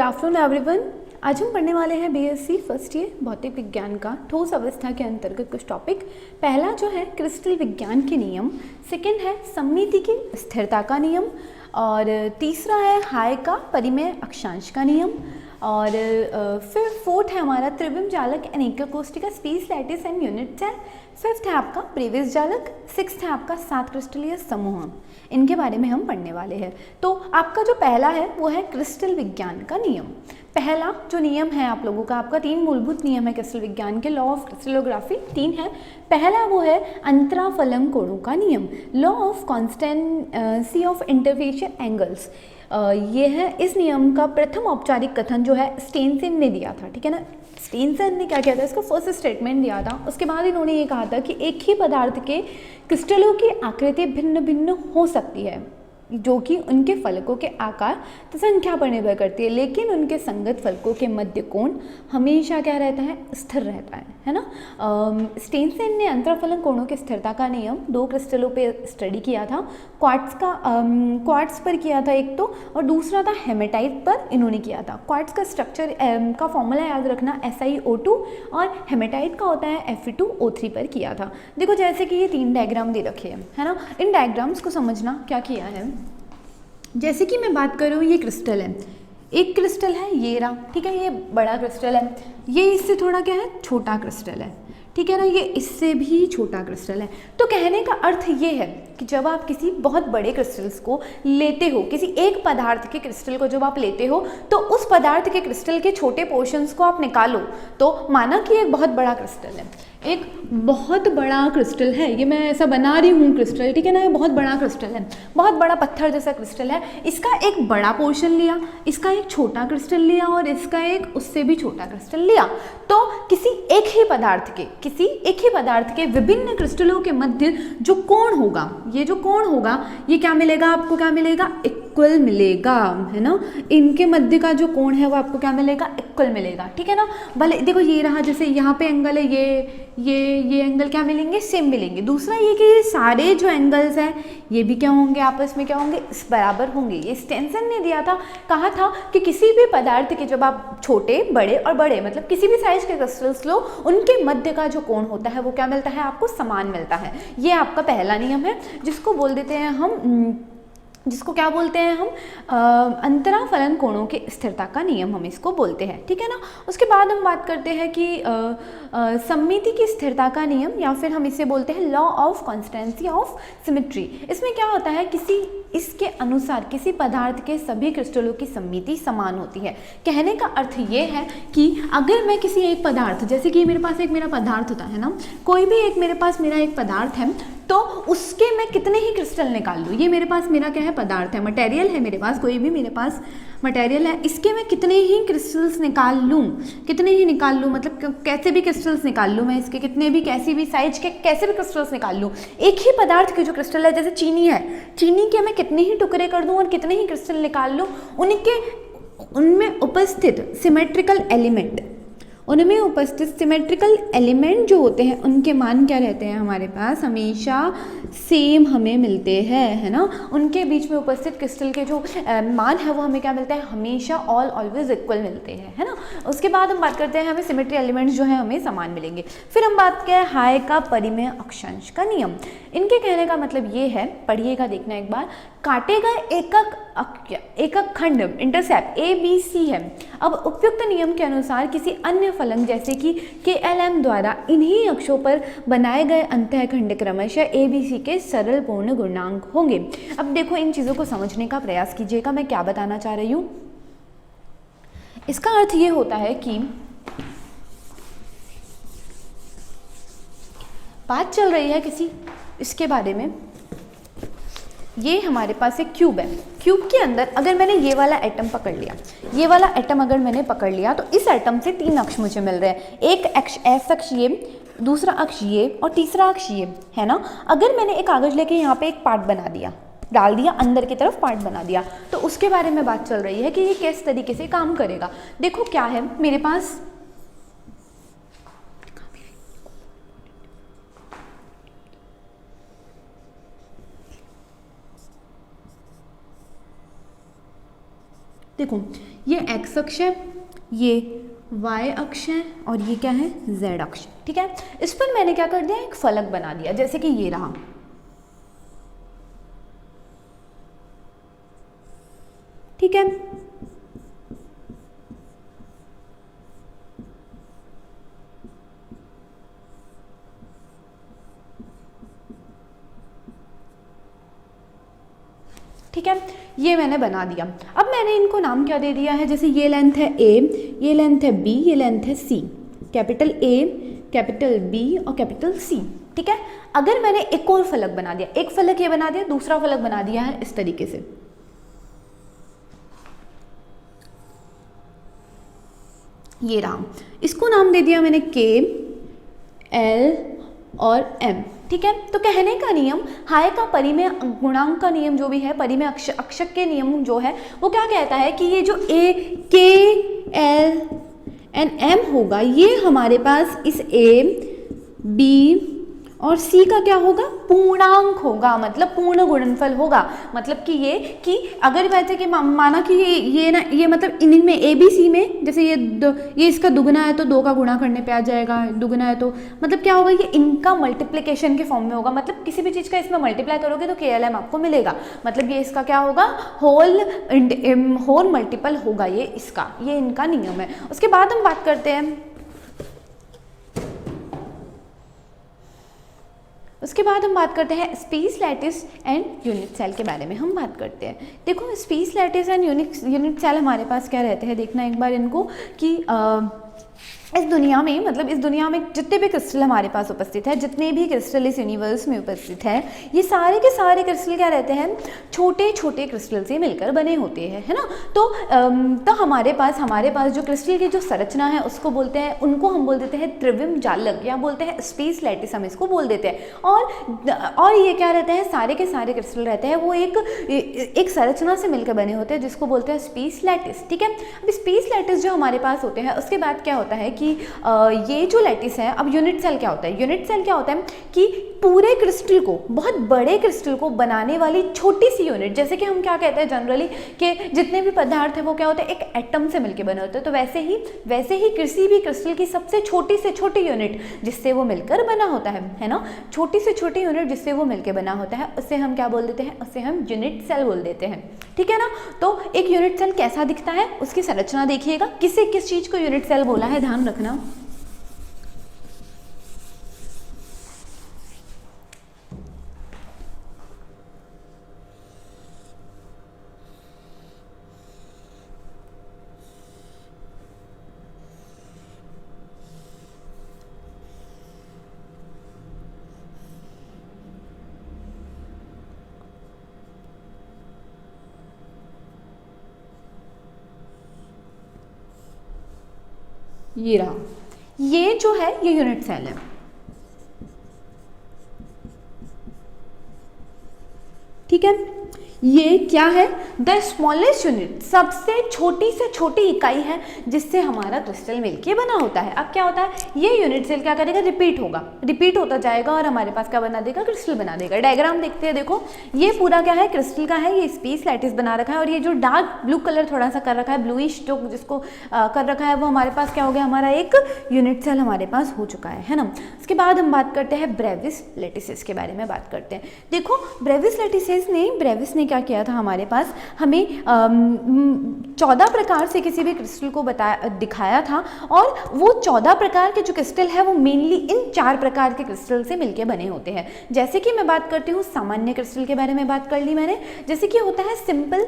Afternoon everyone. आज हम पढ़ने वाले हैं बीएससी फर्स्ट ईयर भौतिक विज्ञान का ठोस अवस्था के अंतर्गत कुछ टॉपिक। पहला जो है क्रिस्टल विज्ञान के नियम, सेकंड है सममिति की स्थिरता का नियम, और तीसरा है हाय का परिमेय अक्षांश का नियम, और फिर फोर्थ है हमारा त्रिविम जालक एंड एककोष्ठिका space lattice and unit cell, fifth है आपका प्रेविस जालक, सिक्स्थ है आपका 7 क्रिस्टलीय समूह। इनके बारे में हम पढ़ने वाले हैं। तो आपका जो पहला है वो है क्रिस्टल विज्ञान का नियम। पहला जो नियम है आप लोगों का, आपका 3 मूलभूत नियम है क्रिस्टल विज्ञान के, लॉ ऑफ क्रिस्टलोग्राफी 3 है। पहला वो है अंतराफलक कोणों का नियम, law of constituency of interfacial angles. ये है इस नियम का प्रथम औपचारिक कथन जो है स्टेनसेन ने दिया था, ठीक है ना। स्टेनसेन ने क्या किया था, इसका फर्स्ट स्टेटमेंट दिया था। उसके बाद इन्होंने ये कहा था कि एक ही पदार्थ के क्रिस्टलों की आकृति भिन्न भिन्न हो सकती है, जो कि उनके फलकों के आकार तो संख्या पर निर्भर करती है, लेकिन उनके संगत फलकों के मध्य कोण हमेशा क्या रहता है, स्थिर रहता है ना। स्टेनसेन ने अंतराफलक कोणों की स्थिरता का नियम 2 क्रिस्टलों पे स्टडी किया था। क्वार्ट्ज पर किया था एक तो, और दूसरा था हेमेटाइट पर इन्होंने किया था। क्वार्ट्ज का स्ट्रक्चर का फॉर्मूला याद रखना SiO2, और हेमेटाइट का होता है Fe2O3 पर किया था। देखो जैसे कि ये 3 डायग्राम दे रखे हैं, है ना। इन डायग्राम्स को समझना क्या किया है। जैसे कि मैं बात कर रही हूँ, ये क्रिस्टल है, एक क्रिस्टल है ये रहा, ठीक है, ये बड़ा क्रिस्टल है, ये इससे थोड़ा क्या है, छोटा क्रिस्टल है, ठीक है ना, ये इससे भी छोटा क्रिस्टल है। तो कहने का अर्थ ये है कि जब आप किसी बहुत बड़े क्रिस्टल्स को लेते हो, किसी एक पदार्थ के क्रिस्टल को जब आप लेते हो, तो उस पदार्थ के क्रिस्टल के छोटे पोर्शंस को आप निकालो, तो माना कि एक बहुत बड़ा क्रिस्टल है, एक बहुत बड़ा क्रिस्टल है, ये मैं ऐसा बना रही हूँ क्रिस्टल, ठीक है ना, ये बहुत बड़ा क्रिस्टल है, बहुत बड़ा पत्थर जैसा क्रिस्टल है। इसका एक बड़ा पोर्शन लिया, इसका एक छोटा क्रिस्टल लिया, और इसका एक उससे भी छोटा क्रिस्टल लिया, तो किसी एक ही पदार्थ के विभिन्न क्रिस्टलों के मध्य जो कोण होगा, ये जो कोण होगा, ये क्या मिलेगा आपको, क्या मिलेगा, इक्वल मिलेगा, है ना। इनके मध्य का जो कोण है वो आपको क्या मिलेगा, इक्वल मिलेगा, ठीक है ना। भले देखो ये रहा, जैसे यहाँ पे एंगल है, ये एंगल क्या मिलेंगे, सेम मिलेंगे। दूसरा ये कि ये सारे जो एंगल्स हैं ये भी क्या होंगे, आपस में क्या होंगे, इस बराबर होंगे। ये स्टेनसन ने दिया था, कहा था कि किसी भी पदार्थ के जब आप छोटे बड़े और बड़े मतलब किसी भी साइज के क्रिस्टल्स लो, उनके मध्य का जो कोण होता है वो क्या मिलता है, आपको समान मिलता है। ये आपका पहला नियम है, जिसको बोल देते हैं हम, जिसको क्या बोलते हैं हम, अंतराफलन कोणों की स्थिरता का नियम हम इसको बोलते हैं, ठीक है ना। उसके बाद हम बात करते हैं कि सममिति की स्थिरता का नियम, या फिर हम इसे बोलते हैं law of constituency of symmetry. इसमें क्या होता है, इसके अनुसार किसी पदार्थ के सभी क्रिस्टलों की सममिति समान होती है। कहने का अर्थ ये है कि अगर मैं किसी एक पदार्थ, जैसे कि मेरे पास एक मेरा पदार्थ होता है ना, कोई भी एक मेरा एक पदार्थ है, तो उसके मैं कितने ही क्रिस्टल निकाल लूँ, ये मेरे पास मेरा क्या है, पदार्थ है, मटेरियल है मेरे पास, कोई भी मेरे पास मटेरियल है, इसके मैं कितने ही क्रिस्टल्स निकाल लूँ, मतलब कैसे भी क्रिस्टल्स निकाल लूँ मैं, इसके कितने भी कैसी भी साइज के कैसे भी क्रिस्टल्स निकाल लूँ, एक ही पदार्थ के जो क्रिस्टल है, जैसे चीनी है, चीनी के मैं कितने ही टुकड़े कर दूँ और कितने ही क्रिस्टल निकाल लूँ, उनमें उपस्थित सिमेट्रिकल एलिमेंट जो होते हैं, उनके मान क्या रहते हैं, हमारे पास हमेशा सेम हमें मिलते हैं, है ना। उनके बीच में उपस्थित क्रिस्टल के जो मान है वो हमें क्या मिलता है, हमेशा ऑलवेज इक्वल मिलते हैं, है ना। उसके बाद हम बात करते हैं, हमें सिमेट्री एलिमेंट्स जो है हमें समान मिलेंगे। फिर हम बात करें हाय का परिमेय अक्षांश का नियम। इनके कहने का मतलब ये है, पढ़िएगा, देखना एक बार, काटे गए एकक खंड इंटरसेप्ट ABC है। अब उपयुक्त नियम के अनुसार किसी अन्य फलक जैसे कि KLM द्वारा इन्हीं अक्षों पर बनाए गए अंतःखंड क्रमशः ABC के सरल पूर्ण गुणांक होंगे। अब देखो इन चीज़ों को समझने का प्रयास कीजिएगा, मैं क्या बताना चाह रही हूँ। इसका अर्थ ये होता है कि बात चल रही है किसी इसके बारे में, ये हमारे पास एक क्यूब है, क्यूब के अंदर अगर मैंने ये वाला एटम पकड़ लिया, ये वाला एटम अगर मैंने पकड़ लिया, तो इस एटम से 3 अक्ष मुझे मिल रहे हैं, एक एक्स अक्ष ये, दूसरा अक्ष ये, और तीसरा अक्ष ये, है ना। अगर मैंने एक कागज लेके यहाँ पे एक पार्ट बना दिया, डाल दिया अंदर की तरफ, पार्ट बना दिया, तो उसके बारे में बात चल रही है कि ये किस तरीके से काम करेगा। देखो क्या है मेरे पास, देखो ये एक्स अक्ष है, ये वाई अक्ष है और ये क्या है, जेड अक्ष। ठीक है, इस पर मैंने क्या कर दिया, एक फलक बना दिया, जैसे कि ये रहा। ठीक है, ठीक है, ये मैंने बना दिया। अब मैंने इनको नाम क्या दे दिया है, जैसे ये लेंथ है ए, ये लेंथ है बी, ये लेंथ है सी, कैपिटल ए, कैपिटल बी और कैपिटल सी। ठीक है, अगर मैंने एक और फलक बना दिया, एक फलक ये बना दिया, दूसरा फलक बना दिया है इस तरीके से, ये रहा, इसको नाम दे दिया मैंने के, एल और एम। ठीक है, तो कहने का नियम, हाय का परिमेय गुणांक का नियम जो भी है, परिमेय अक्षक के नियम जो है, वो क्या कहता है कि ये जो ए, के, एल एंड एम होगा, ये हमारे पास इस ए, बी और सी का क्या होगा, पूर्णांक होगा, मतलब पूर्ण गुणनफल होगा। मतलब कि ये कि अगर वैसे कि माना कि ये ना, ये मतलब इनमें ए बी सी में, जैसे ये इसका दुगना है तो 2 का गुणा करने पे आ जाएगा, दुगना है तो मतलब क्या होगा, ये इनका मल्टीप्लिकेशन के फॉर्म में होगा। मतलब किसी भी चीज़ का इसमें मल्टीप्लाई करोगे तो KLM आपको मिलेगा, मतलब ये इसका क्या होगा, होल मल्टीपल होगा ये इसका, ये इनका नियम है। उसके बाद हम बात करते हैं, उसके बाद हम बात करते हैं space lattice and unit cell के बारे में हम बात करते हैं। देखो space lattice and unit cell हमारे पास क्या रहते हैं, देखना एक बार इनको कि इस दुनिया में, मतलब इस दुनिया में जितने भी क्रिस्टल हमारे पास उपस्थित है, जितने भी क्रिस्टल इस यूनिवर्स में उपस्थित है, ये सारे के सारे क्रिस्टल क्या रहते हैं, छोटे छोटे क्रिस्टल से मिलकर बने होते हैं, है ना। तो हमारे पास जो क्रिस्टल की जो संरचना है उसको बोलते हैं, उनको हम बोल देते हैं त्रिविम जालक या बोलते हैं स्पेस लैटिस, हम इसको बोल देते हैं। और ये क्या रहते हैं, सारे के सारे क्रिस्टल रहते हैं वो एक संरचना से मिलकर बने होते हैं जिसको बोलते हैं स्पेस लैटिस। ठीक है, अब स्पेस लैटिस जो हमारे पास होते हैं, उसके बाद क्या होता है कि ये जो लैटिस है, अब यूनिट सेल क्या होता है, यूनिट सेल क्या होता है कि पूरे क्रिस्टल को, बहुत बड़े क्रिस्टल को बनाने वाली छोटी सी यूनिट, जैसे कि हम क्या कहते हैं जनरली कि जितने भी पदार्थ है वो क्या होते हैं, एक एटम से मिलकर बने होते हैं। तो वैसे ही किसी भी क्रिस्टल की सबसे छोटी से छोटी यूनिट जिससे वो मिलकर बना होता है ना, छोटी से छोटी यूनिट जिससे वो मिलकर बना होता है, उससे हम क्या बोल देते हैं, उससे हम यूनिट सेल बोल देते हैं। ठीक है ना, तो एक यूनिट सेल कैसा दिखता है, उसकी संरचना देखिएगा, किस चीज को यूनिट सेल बोला है, ध्यान रखना। ये रहा, ये जो है ये यूनिट सेल है। ठीक है, ये क्या है, द स्मॉलेस्ट यूनिट, सबसे छोटी से छोटी इकाई है जिससे हमारा क्रिस्टल मिलके बना होता है। अब क्या होता है, ये यूनिट सेल क्या करेगा, रिपीट होता जाएगा और हमारे पास क्या बना देगा, क्रिस्टल बना देगा। डायग्राम देखते हैं, देखो ये पूरा क्या है, क्रिस्टल का है, ये स्पेस लैटिस बना रखा है, और ये जो डार्क ब्लू कलर थोड़ा सा कर रखा है, ब्लूइश जो जिसको कर रखा है, वो हमारे पास क्या हो गया, हमारा एक यूनिट सेल हमारे पास हो चुका है ना। उसके बाद हम बात करते हैं ब्रेविस लैटिसेस के बारे में बात करते हैं। देखो ब्रेविस लैटिसेस ने, ब्रेविस ने क्या किया था, हमारे पास हमें 14 प्रकार से किसी भी क्रिस्टल को दिखाया था, और वो 14 प्रकार के जो क्रिस्टल है वो मेनली इन 4 प्रकार के क्रिस्टल से मिलके बने होते हैं। जैसे कि मैं बात करती हूँ सामान्य क्रिस्टल के बारे में बात कर ली मैंने, जैसे कि होता है सिंपल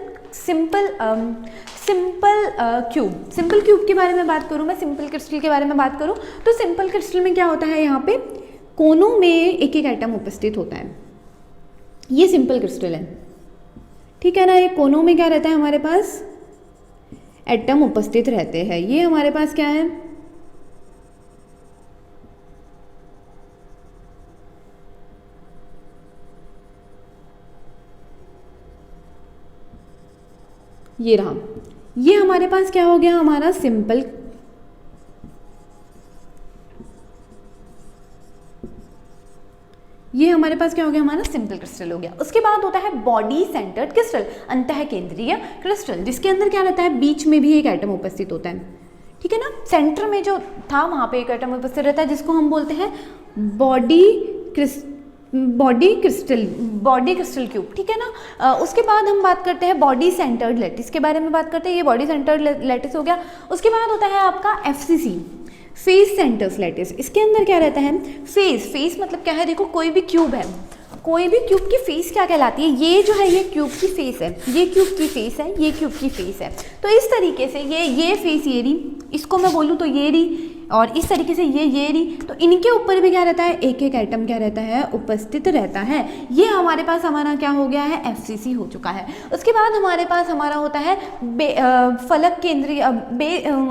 क्यूब के बारे में बात करूँ मैं, सिंपल क्रिस्टल के बारे में बात करूँ तो सिंपल क्रिस्टल में क्या होता है, यहाँ पे कोनों में एक एक एटम उपस्थित होता है, ये सिंपल क्रिस्टल है। ठीक है ना, ये कोनों में क्या रहता है, हमारे पास एटम उपस्थित रहते हैं। ये हमारे पास क्या है, ये रहा, ये हमारे पास क्या हो गया, हमारा सिंपल ये हमारे पास क्या हो गया, हमारा सिंपल क्रिस्टल हो गया। उसके बाद होता है बॉडी सेंटर्ड क्रिस्टल, अंतः केंद्रीय क्रिस्टल, जिसके अंदर क्या रहता है, बीच में भी एक एटम उपस्थित होता है, ठीक है ना। सेंटर में जो था वहाँ पे एक एटम उपस्थित रहता है, जिसको हम बोलते हैं बॉडी क्रिस्टल क्यूब, ठीक है ना। उसके बाद हम बात करते हैं बॉडी सेंटर्ड लैटिस के बारे में बात करते हैं। ये बॉडी सेंटर्ड लैटिस हो गया। उसके बाद होता है आपका FCC, फेस सेंटर्स लैटिस। इसके अंदर क्या रहता है, फेस मतलब क्या है, देखो कोई भी क्यूब है, कोई भी क्यूब की फेस क्या कहलाती है, ये जो है ये क्यूब की फेस है, ये क्यूब की फेस है, ये क्यूब की फेस है। तो इस तरीके से ये फेस ये रही, इसको मैं बोलूँ तो ये रही, और इस तरीके से ये रही। तो इनके ऊपर भी क्या रहता है, एक एक एटम क्या रहता है, उपस्थित रहता है। ये हमारे पास हमारा क्या हो गया है, FCC हो चुका है। उसके बाद हमारे पास हमारा होता है फलक केंद्रीय,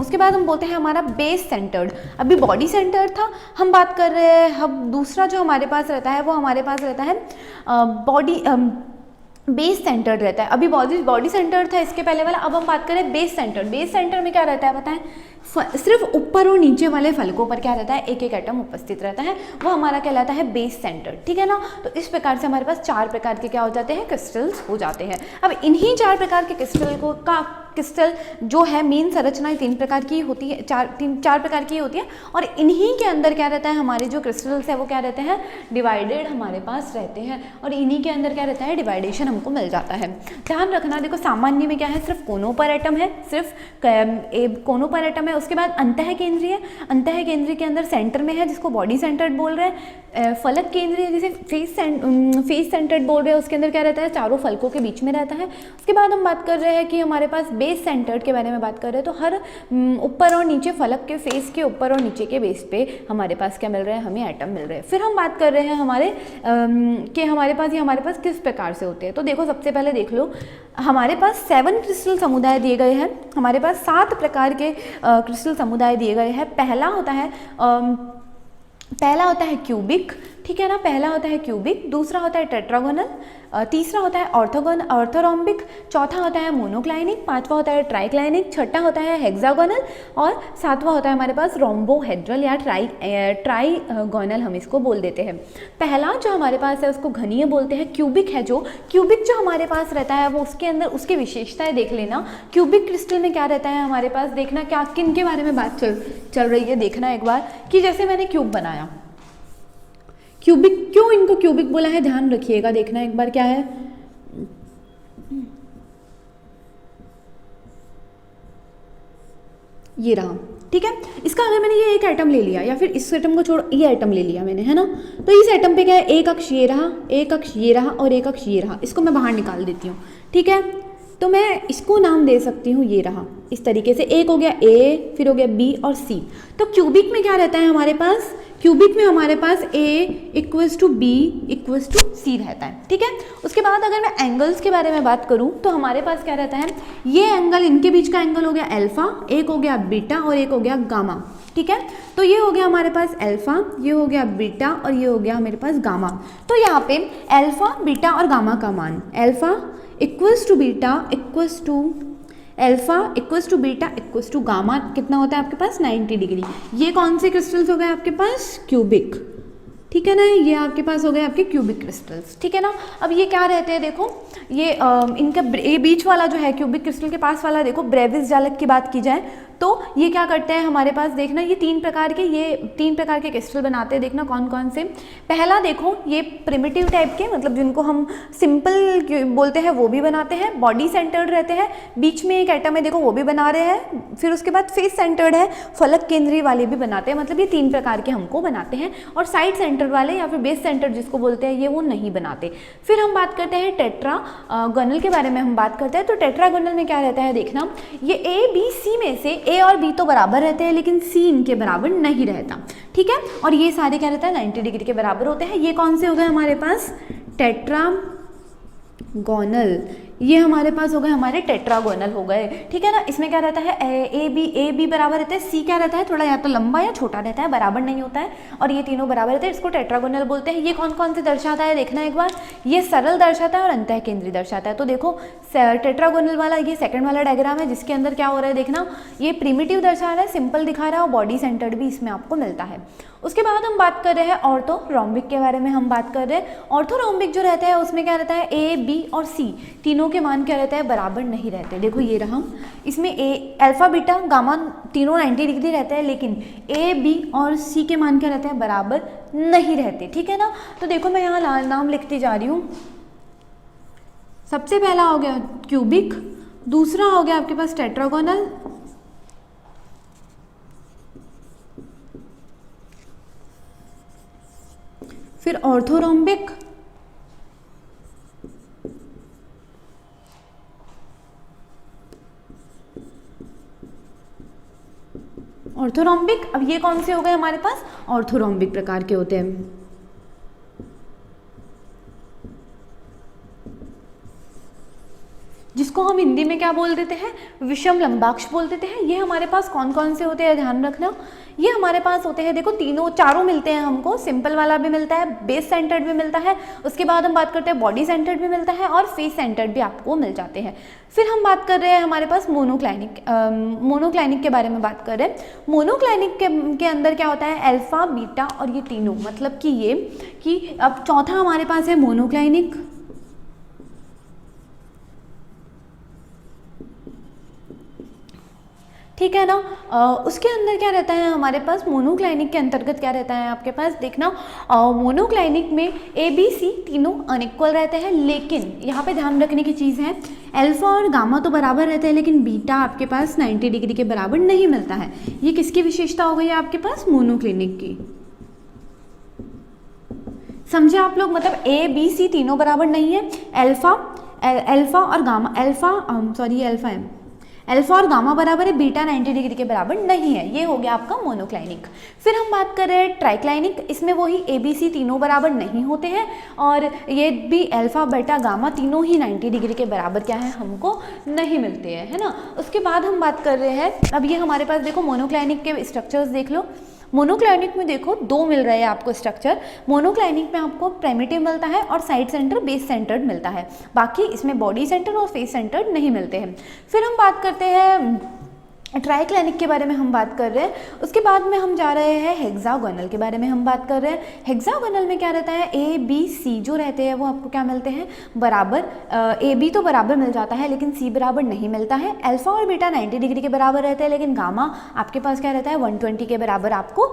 उसके बाद हम बोलते हैं हमारा बेस सेंटर्ड। अभी बॉडी सेंटर्ड था, हम बात कर रहे हैं, हम दूसरा जो हमारे पास रहता है वो हमारे पास रहता है बॉडी बेस सेंटर्ड रहता है। अभी बॉडी सेंटर्ड था इसके पहले वाला, अब हम बात करें बेस सेंटर्ड। बेस सेंटर में क्या रहता है बताएं, सिर्फ ऊपर और नीचे वाले फलकों पर क्या रहता है, एक एक एटम उपस्थित रहता है, वो हमारा कहलाता है बेस सेंटर, ठीक है ना। तो इस प्रकार से हमारे पास 4 प्रकार के क्या हो जाते हैं, क्रिस्टल्स हो जाते हैं। अब इन्हीं 4 प्रकार के क्रिस्टल जो है मेन संरचना 3 प्रकार की होती है, 4 प्रकार की होती है, और इन्हीं के अंदर क्या रहता है, हमारे जो क्रिस्टल्स है वो क्या रहते हैं, डिवाइडेड हमारे पास रहते हैं, और इन्हीं के अंदर क्या रहता है, डिवाइडेशन हमको मिल जाता है। ध्यान रखना, देखो सामान्य में क्या है, सिर्फ कोनों पर एटम है, सिर्फ कोनों पर एटम है। उसके बाद अंतः केंद्रीय के अंदर सेंटर में है, जिसको बॉडी सेंटर्ड बोल रहे हैं। फलक केंद्रीय जिसे फेस सेंटर्ड बोल रहे हैं, उसके अंदर क्या रहता है, चारों फलकों के बीच में रहता है। उसके बाद हम बात कर रहे हैं कि हमारे पास बेस सेंटर्ड के बारे में बात कर रहे हैं, तो हर ऊपर और नीचे फलक के फेस के ऊपर और नीचे के बेस पे हमारे पास क्या मिल रहा है, हमें एटम मिल रहे हैं। फिर हम बात कर रहे हैं हमारे पास किस प्रकार से होते हैं। तो देखो सबसे पहले देख लो, हमारे पास 7 क्रिस्टल समुदाय दिए गए हैं, हमारे पास 7 प्रकार के क्रिस्टल समुदाय दिए गए हैं। पहला होता है क्यूबिक, ठीक है ना, पहला होता है क्यूबिक, दूसरा होता है टेट्रागोनल, तीसरा होता है ऑर्थोरोम्बिक, चौथा होता है मोनोक्लाइनिक, पांचवा होता है ट्राइक्लाइनिक, छठा होता है हेक्सागोनल, और सातवां होता है हमारे पास रोम्बोहेड्रल या ट्राइगोनल, हम इसको बोल देते हैं। पहला जो हमारे पास है उसको घनीय बोलते हैं। क्यूबिक जो हमारे पास रहता है वो उसके अंदर उसकी विशेषताएं देख लेना। क्यूबिक क्रिस्टल में क्या रहता है हमारे पास, देखना क्या किन के बारे में बात चल रही है, देखना एक बार कि जैसे मैंने क्यूब बनाया, क्यूबिक, क्यों इनको क्यूबिक बोला है, ध्यान रखिएगा, देखना एक बार क्या है, ये रहा, ठीक है। इसका अगर मैंने ये एक एटम ले लिया, या फिर इस एटम को छोड़ ये एटम ले लिया मैंने, है ना, तो इस एटम पे क्या है, एक अक्ष ये रहा, एक अक्ष ये रहा, और एक अक्ष ये रहा, इसको मैं बाहर निकाल देती हूँ, ठीक है। तो मैं इसको नाम दे सकती हूँ, ये रहा, इस तरीके से, एक हो गया A, फिर हो गया B और C। तो क्यूबिक में क्या रहता है हमारे पास, क्यूबिक में हमारे पास A equals to B equals to C रहता है, ठीक है। उसके बाद अगर मैं एंगल्स के बारे में बात करूँ तो हमारे पास क्या रहता है, ये एंगल, इनके बीच का एंगल हो गया अल्फा, एक हो गया बीटा और एक हो गया गामा, ठीक है। तो ये हो गया हमारे पास अल्फा, ये हो गया बीटा और ये हो गया मेरे पास गामा। तो यहाँ पे अल्फा, बीटा और गामा का मान, alpha equals to beta equals to alpha equals to beta equals to gamma कितना होता है आपके पास, 90 डिग्री। ये कौन से क्रिस्टल्स हो गए आपके पास, क्यूबिक, ठीक है ना, ये आपके पास हो गए आपके क्यूबिक क्रिस्टल्स, ठीक है ना। अब ये क्या रहते हैं, देखो ये इनका बीच वाला जो है क्यूबिक क्रिस्टल के पास वाला, देखो ब्रेविस जालक की बात की जाए तो ये क्या करते हैं हमारे पास, देखना ये 3 प्रकार के क्रिस्टल बनाते हैं, देखना कौन कौन से। पहला देखो ये प्रिमिटिव टाइप के, मतलब जिनको हम सिंपल बोलते हैं वो भी बनाते हैं, बॉडी सेंटर्ड रहते हैं, बीच में एक एटम है देखो वो भी बना रहे हैं, फिर उसके बाद फेस सेंटर्ड है, फलक केंद्रीय वाले भी बनाते हैं, मतलब ये 3 प्रकार के हमको बनाते हैं। और साइड सेंटर वाले या फिर बेस सेंटर जिसको बोलते हैं ये वो नहीं बनाते। फिर हम बात करते हैं टेट्रागोनल के बारे में हम बात करते हैं। तो टेट्रागोनल में क्या रहता है, देखना ये A B C में से A और B तो बराबर रहते हैं लेकिन C इनके बराबर नहीं रहता, ठीक है। और ये सारे क्या रहता है 90 डिग्री के बराबर होते हैं। ये कौन से हो गए हमारे पास, टेट्रागोनल, ये हमारे पास हो गए हमारे टेट्रागोनल हो गए, ठीक है ना। इसमें क्या रहता है, ए बी बराबर रहता है, सी क्या रहता है, थोड़ा या तो लंबा या छोटा रहता है, बराबर नहीं होता है, और ये तीनों बराबर रहते हैं, इसको टेट्रागोनल बोलते हैं। ये कौन कौन से दर्शाता है देखना एक बार, ये सरल दर्शाता है और अंतः केंद्रीय दर्शाता है। तो देखो टेट्रागोनल वाला ये सेकंड वाला डायग्राम है, जिसके अंदर क्या हो रहा है देखना, ये प्रिमिटिव दर्शा रहा है, सिंपल दिखा रहा है, और बॉडी सेंटर्ड भी इसमें आपको मिलता है। उसके बाद हम बात कर रहे हैं ऑर्थोरोम्बिक के बारे में हम बात कर रहे हैं। ऑर्थोरोम्बिक जो रहता है उसमें क्या रहता है, ए बी और सी तीनों के मान क्या रहता है, बराबर नहीं रहते। देखो ये रहा, इसमें ए अल्फा बीटा गामा तीनों 90 डिग्री रहते हैं, लेकिन ए बी और सी के मान क्या रहते हैं, बराबर नहीं रहते, ठीक है ना। तो देखो मैं यहाँ नाम लिखती जा रही हूँ। सबसे पहला हो गया क्यूबिक, दूसरा हो गया आपके पास टेट्रागोनल, फिर ऑर्थोरोम्बिक, ऑर्थोरोम्बिक। अब ये कौन से हो गए हमारे पास, ऑर्थोरोम्बिक प्रकार के होते हैं। जिसको हम हिंदी में क्या बोल देते हैं, विषम लंबाक्ष बोल देते हैं। ये हमारे पास कौन कौन से होते हैं, ध्यान रखना। ये हमारे पास होते हैं, देखो तीनों चारों मिलते हैं हमको, सिंपल वाला भी मिलता है, बेस सेंटर्ड भी मिलता है, उसके बाद हम बात करते हैं बॉडी सेंटर्ड भी मिलता है, और फेस सेंटर्ड भी आपको मिल जाते हैं। फिर हम बात कर रहे हैं हमारे पास मोनोक्लाइनिक के बारे में बात कर रहे हैं। मोनोक्लाइनिक के अंदर क्या होता है, अल्फा बीटा और ये तीनों, मतलब कि ये कि अब चौथा हमारे पास है मोनोक्लाइनिक, ठीक है ना। उसके अंदर क्या रहता है हमारे पास, मोनोक्लाइनिक के अंतर्गत क्या रहता है आपके पास देखना, मोनोक्लाइनिक में ए बी सी तीनों अनइक्वल रहते हैं, लेकिन यहाँ पे ध्यान रखने की चीज़ है, अल्फा और गामा तो बराबर रहते हैं, लेकिन बीटा आपके पास 90 डिग्री के बराबर नहीं मिलता है। ये किसकी विशेषता हो गई है आपके पास, मोनोक्लिनिक की। समझे आप लोग, मतलब ए बी सी तीनों बराबर नहीं है, अल्फा और गामा, अल्फा और गामा बराबर है, बीटा 90 डिग्री के बराबर नहीं है। ये हो गया आपका मोनोक्लाइनिक। फिर हम बात कर रहे हैं ट्राइक्लाइनिक, इसमें वही ए बी सी तीनों बराबर नहीं होते हैं, और ये भी अल्फा बीटा गामा तीनों ही 90 डिग्री के बराबर क्या है, हमको नहीं मिलते हैं, है ना। उसके बाद हम बात कर रहे हैं, अब ये हमारे पास देखो मोनोक्लाइनिक के स्ट्रक्चर्स देख लो। मोनोक्लाइनिक में देखो दो मिल रहे हैं आपको स्ट्रक्चर। मोनोक्लाइनिक में आपको प्रिमिटिव मिलता है और साइड सेंटर बेस सेंटर्ड मिलता है, बाकी इसमें बॉडी सेंटर और फेस सेंटर्ड नहीं मिलते हैं। फिर हम बात करते हैं ट्राइक्लाइनिक के बारे में हम बात कर रहे हैं। उसके बाद में हम जा रहे हैं हेक्सागोनल के बारे में हम बात कर रहे हैं। हेक्सागोनल में क्या रहता है, ए बी सी जो रहते हैं वो आपको क्या मिलते हैं, बराबर। ए बी तो बराबर मिल जाता है, लेकिन सी बराबर नहीं मिलता है। अल्फा और बीटा 90 डिग्री के बराबर रहते हैं, लेकिन गामा आपके पास क्या रहता है, 120 के बराबर आपको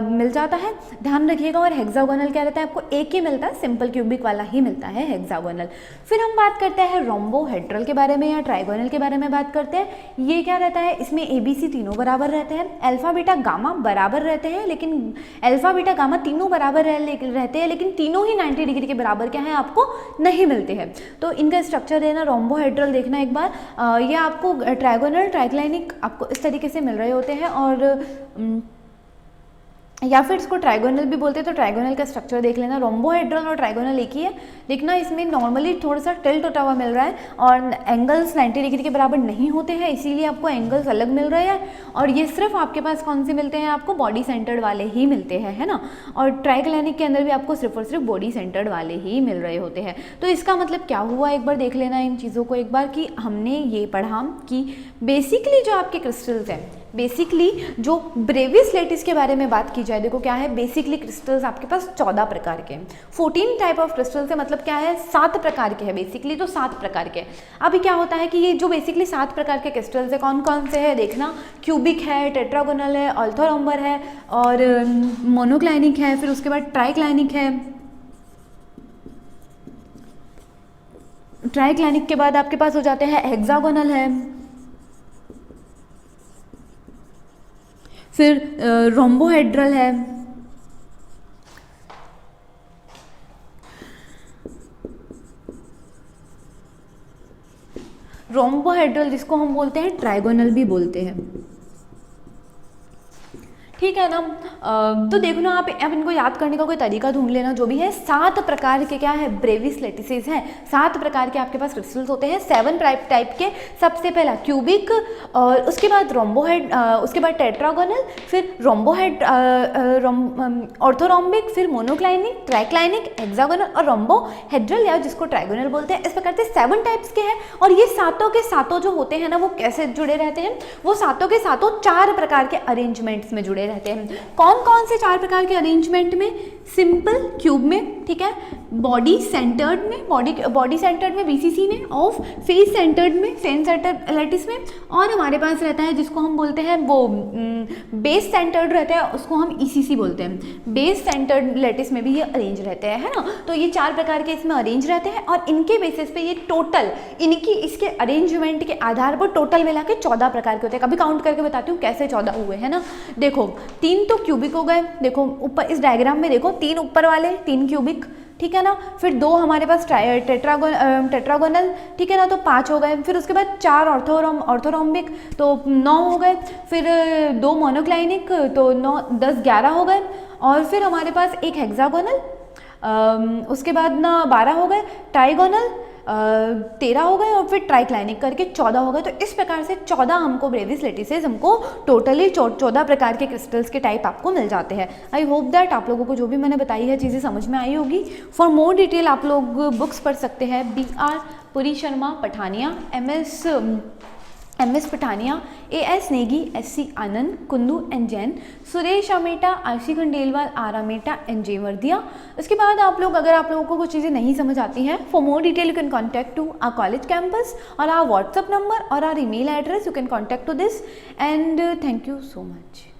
मिल जाता है, ध्यान रखिएगा। और हेक्सागोनल क्या रहता है, आपको एक ही मिलता है, सिंपल क्यूबिक वाला ही मिलता है हेक्सागोनल। फिर हम बात करते हैं रोम्बोहेड्रल के बारे में या ट्राइगोनल के बारे में बात करते हैं। ये क्या रहता है, इसमें ए बी सी तीनों बराबर रहते हैं, अल्फा बीटा गामा बराबर रहते हैं, लेकिन अल्फा बीटा गामा तीनों बराबर रहते हैं, लेकिन तीनों ही 90 डिग्री के बराबर क्या है, आपको नहीं मिलते हैं। तो इनका स्ट्रक्चर है ना, रोम्बोहेड्रल देखना एक बार। ये आपको ट्राइगोनल ट्राइक्लाइनिक आपको इस तरीके से मिल रहे होते हैं, और या फिर इसको ट्राइगोनल भी बोलते हैं। तो ट्राइगोनल का स्ट्रक्चर देख लेना, रोम्बोहेड्रल और ट्राइगोनल एक ही है। देखना इसमें नॉर्मली थोड़ा सा टिल्ट होता हुआ मिल रहा है, और एंगल्स 90 डिग्री के बराबर नहीं होते हैं, इसीलिए आपको एंगल्स अलग मिल रहे हैं। और ये सिर्फ आपके पास कौन से मिलते हैं, आपको बॉडी सेंटर्ड वाले ही मिलते हैं, है ना। और ट्राइक्लाइनिक के अंदर भी आपको सिर्फ और सिर्फ बॉडी सेंटर्ड वाले ही मिल रहे होते हैं। तो इसका मतलब क्या हुआ, एक बार देख लेना इन चीज़ों को एक बार, कि हमने ये पढ़ा कि बेसिकली जो आपके क्रिस्टल्स हैं, बेसिकली जो ब्रेविस लेटिस के बारे में बात की जाए, देखो क्या है, बेसिकली क्रिस्टल्स आपके पास 14 प्रकार के हैं। 14 टाइप ऑफ क्रिस्टल्स है, मतलब क्या है, 7 प्रकार के हैं बेसिकली, तो 7 प्रकार के। अभी क्या होता है कि ये जो बेसिकली 7 प्रकार के क्रिस्टल्स है, कौन कौन से है देखना, क्यूबिक है, टेट्रागोनल है, ऑर्थोरोम्बर है, और मोनोक्लाइनिक है, फिर उसके बाद ट्राइक्लाइनिक है। ट्राइक्लाइनिक के बाद आपके पास हो जाते हैं हेक्सागोनल है, फिर रोम्बोहेड्रल है, जिसको हम बोलते हैं ट्राइगोनल भी बोलते हैं, ठीक है ना। तो देखो ना आप, अब इनको याद करने का कोई तरीका ढूंढ लेना जो भी है। 7 प्रकार के क्या है, ब्रेविस लेटिसेस हैं। 7 प्रकार के आपके पास क्रिस्टल्स होते हैं, 7 टाइप के। सबसे पहला क्यूबिक, और उसके बाद रोम्बोहेड, उसके बाद टेट्रागोनल, फिर रोम्बोहेड, ऑर्थोरोम्बिक, फिर मोनोक्लाइनिक, ट्राइक्लाइनिक, हेक्सागोनल और रोम्बोहेड्रल, या जिसको ट्राइगोनल बोलते हैं। इस प्रकार से 7 टाइप्स के हैं। और ये सातों के सातों जो होते हैं ना, वो कैसे जुड़े रहते हैं, वो सातों के सातों 4 प्रकार के अरेंजमेंट्स में जुड़े रहते हैं। कौन कौन से 4 प्रकार के अरेंजमेंट में? सिंपल क्यूब में, ठीक है, बॉडी सेंटर्ड में, बॉडी सेंटर्ड में बीसीसी में, ऑफ फेस सेंटर्ड में, फेस सेंटर्ड लैटिस में, और हमारे पास रहता है जिसको हम बोलते हैं वो बेस सेंटर्ड रहता है, उसको हम ईसीसी बोलते हैं। बेस सेंटर्ड लैटिस में भी ये अरेंज रहते हैं, है ना। तो ये 4 प्रकार के इसमें अरेंज रहते हैं, और इनके बेसिस पे ये टोटल, इसके अरेंजमेंट के आधार पर टोटल मिला के 14 प्रकार के होते हैं। कभी काउंट करके बताती हूँ कैसे 14 हुए, है ना। देखो 3 तो क्यूबिक हो गए, देखो ऊपर इस डायग्राम में देखो 3 ऊपर वाले, 3 क्यूबिक, ठीक है ना। फिर 2 हमारे पास टेट्रागोनल, ठीक है ना, तो 5 हो गए। फिर उसके बाद 4 ऑर्थोरोम्बिक, तो 9 हो गए। फिर 2 मोनोक्लाइनिक, तो 9, 10, 11 हो गए। और फिर हमारे पास एक हेक्सागोनल, उसके बाद ना 12 हो गए, ट्राइगोनल 13 हो गए, और फिर ट्राइक्लाइनिक करके 14 हो गए। तो इस प्रकार से 14 हमको ब्रेविस लेटिसेस, हमको टोटली 14 प्रकार के क्रिस्टल्स के टाइप आपको मिल जाते हैं। आई होप दैट आप लोगों को जो भी मैंने बताई है चीज़ें समझ में आई होगी। फॉर मोर डिटेल आप लोग बुक्स पढ़ सकते हैं, BR Puri Sharma Pathania, MS Pathania, AS Negi, SC Anand, Kundu and Jain, Suresh Ameta, Ashi Khandelwal, R Ameta and J Vardia. उसके बाद आप लोग, अगर आप लोगों को कुछ चीज़ें नहीं समझ आती हैं, for more detail you can contact to our college campus, और आवर व्हाट्सअप नंबर और our email address, you can contact to this. And thank you so much.